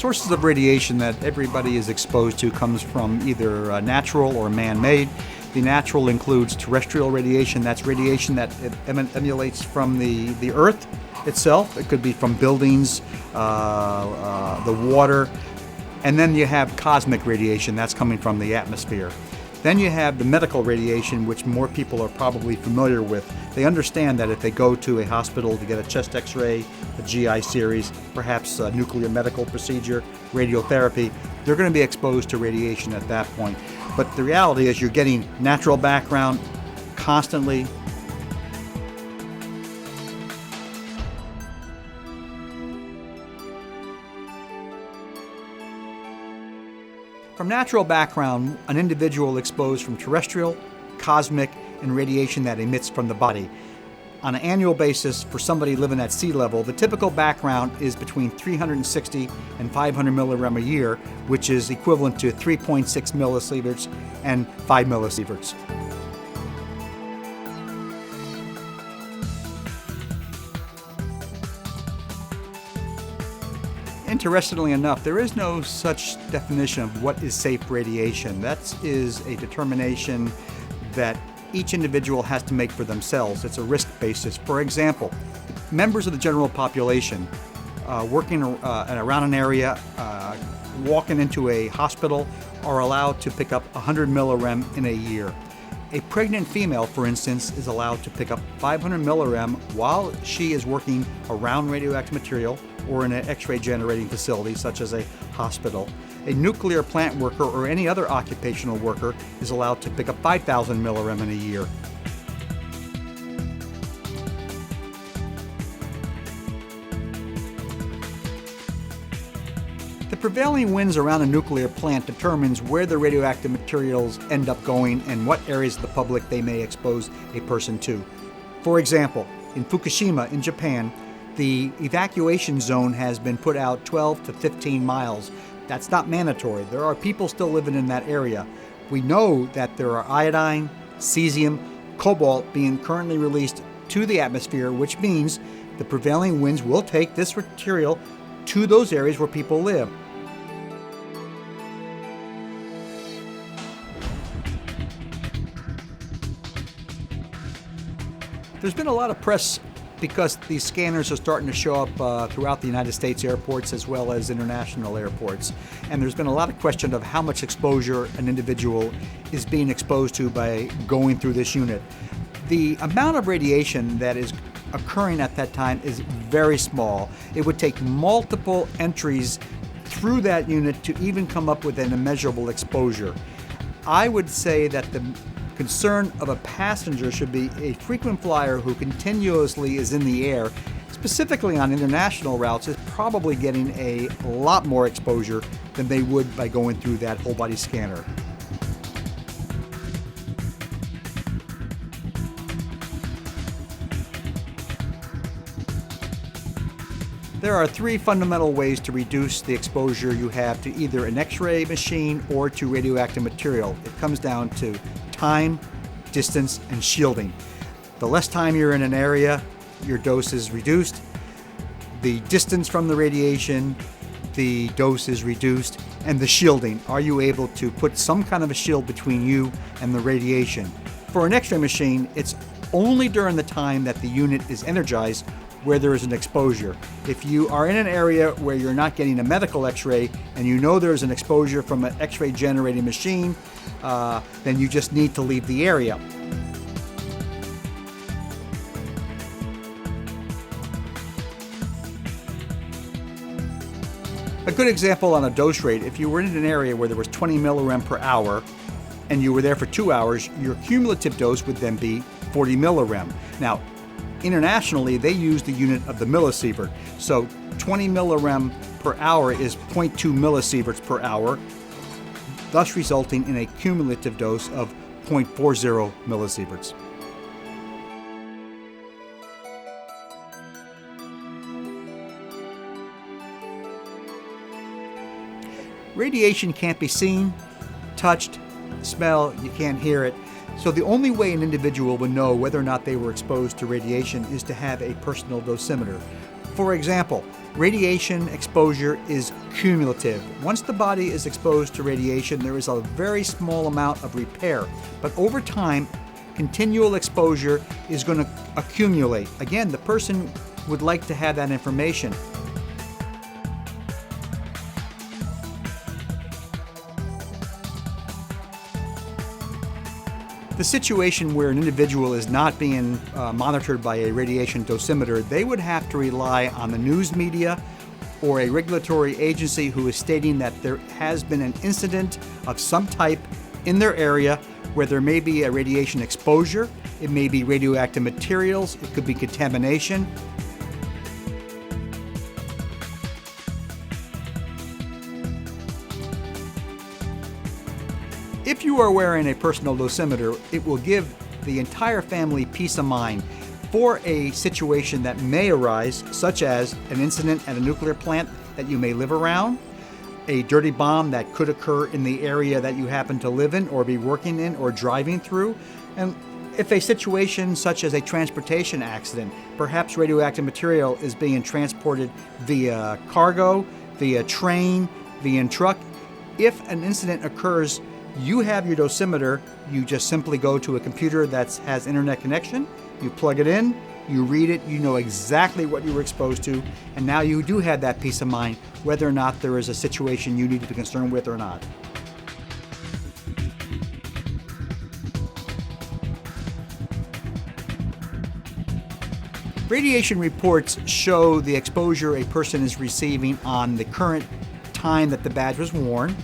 sources of radiation that everybody is exposed to comes from either natural or man-made. The natural includes terrestrial radiation. That's radiation that emanates from the Earth itself. It could be from buildings, the water. And then you have cosmic radiation. That's coming from the atmosphere. Then you have the medical radiation, which more people are probably familiar with. They understand that if they go to a hospital to get a chest x-ray, a GI series, perhaps a nuclear medical procedure, radiotherapy, they're going to be exposed to radiation at that point. But the reality is you're getting natural background constantly. From natural background, an individual exposed from terrestrial, cosmic, and radiation that emits from the body. On an annual basis, for somebody living at sea level, the typical background is between 360 and 500 millirem a year, which is equivalent to 3.6 millisieverts and 5 millisieverts. Interestingly enough, there is no such definition of what is safe radiation. That is a determination that each individual has to make for themselves. It's a risk basis. For example, members of the general population working around an area, walking into a hospital, are allowed to pick up 100 millirem in a year. A pregnant female, for instance, is allowed to pick up 500 millirem while she is working around radioactive material or in an X-ray generating facility such as a hospital. A nuclear plant worker or any other occupational worker is allowed to pick up 5,000 millirem in a year. The prevailing winds around a nuclear plant determines where the radioactive materials end up going and what areas of the public they may expose a person to. For example, in Fukushima in Japan, the evacuation zone has been put out 12 to 15 miles. That's not mandatory. There are people still living in that area. We know that there are iodine, cesium, cobalt being currently released to the atmosphere, which means the prevailing winds will take this material to those areas where people live. There's been a lot of press because these scanners are starting to show up throughout the United States airports as well as international airports. And there's been a lot of question of how much exposure an individual is being exposed to by going through this unit. The amount of radiation that is occurring at that time is very small. It would take multiple entries through that unit to even come up with an immeasurable exposure. I would say that the concern of a passenger should be a frequent flyer who continuously is in the air, specifically on international routes, is probably getting a lot more exposure than they would by going through that whole body scanner. There are three fundamental ways to reduce the exposure you have to either an X-ray machine or to radioactive material. It comes down to time, distance, and shielding. The less time you're in an area, your dose is reduced. The distance from the radiation, the dose is reduced. And the shielding, are you able to put some kind of a shield between you and the radiation? For an X-ray machine, it's only during the time that the unit is energized where there is an exposure. If you are in an area where you're not getting a medical X-ray and you know there's an exposure from an X-ray generating machine, then you just need to leave the area. A good example on a dose rate, if you were in an area where there was 20 millirem per hour and you were there for 2 hours, your cumulative dose would then be 40 millirem. Now, internationally, they use the unit of the millisievert. So 20 millirem per hour is 0.2 millisieverts per hour, thus resulting in a cumulative dose of 0.40 millisieverts. Radiation can't be seen, touched, smelled, you can't hear it. So the only way an individual would know whether or not they were exposed to radiation is to have a personal dosimeter. For example, radiation exposure is cumulative. Once the body is exposed to radiation, there is a very small amount of repair, but over time, continual exposure is going to accumulate. Again, the person would like to have that information. The situation where an individual is not being monitored by a radiation dosimeter, they would have to rely on the news media or a regulatory agency who is stating that there has been an incident of some type in their area where there may be a radiation exposure, it may be radioactive materials, it could be contamination. If you are wearing a personal dosimeter, it will give the entire family peace of mind for a situation that may arise, such as an incident at a nuclear plant that you may live around, a dirty bomb that could occur in the area that you happen to live in or be working in or driving through, and if a situation such as a transportation accident, perhaps radioactive material is being transported via cargo, via train, via truck. If an incident occurs, you have your dosimeter, you just simply go to a computer that has internet connection, you plug it in, you read it, you know exactly what you were exposed to, and now you do have that peace of mind whether or not there is a situation you need to be concerned with or not. Radiation reports show the exposure a person is receiving on the current time that the badge was worn.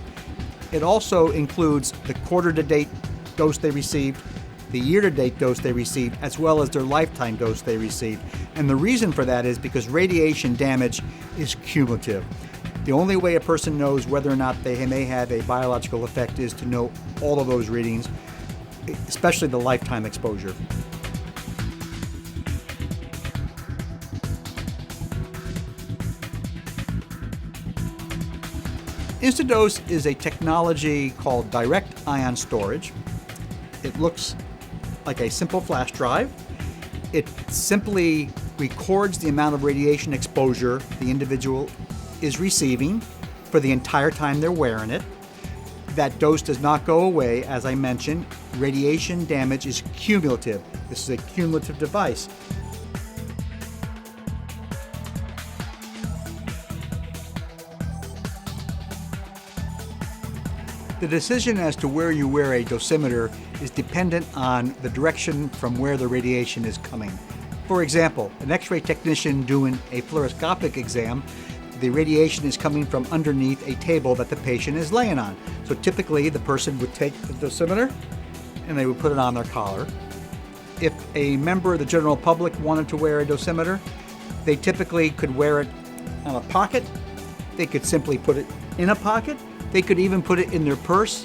It also includes the quarter-to-date dose they received, the year-to-date dose they received, as well as their lifetime dose they received. And the reason for that is because radiation damage is cumulative. The only way a person knows whether or not they may have a biological effect is to know all of those readings, especially the lifetime exposure. Instadose is a technology called direct ion storage. It looks like a simple flash drive. It simply records the amount of radiation exposure the individual is receiving for the entire time they're wearing it. That dose does not go away, as I mentioned. Radiation damage is cumulative. This is a cumulative device. The decision as to where you wear a dosimeter is dependent on the direction from where the radiation is coming. For example, an X-ray technician doing a fluoroscopic exam, the radiation is coming from underneath a table that the patient is laying on. So typically the person would take the dosimeter and they would put it on their collar. If a member of the general public wanted to wear a dosimeter, they typically could wear it on a pocket. They could simply put it in a pocket. They could even put it in their purse,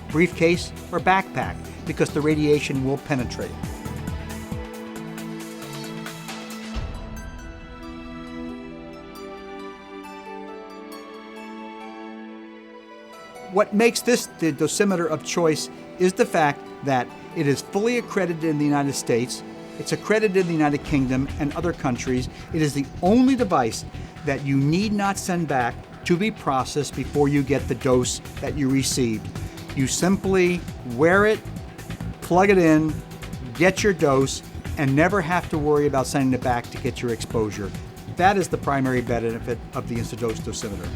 briefcase, or backpack because the radiation will penetrate. What makes this the dosimeter of choice is the fact that it is fully accredited in the United States, it's accredited in the United Kingdom and other countries. It is the only device that you need not send back to be processed before you get the dose that you received. You simply wear it, plug it in, get your dose, and never have to worry about sending it back to get your exposure. That is the primary benefit of the Instadose dosimeter.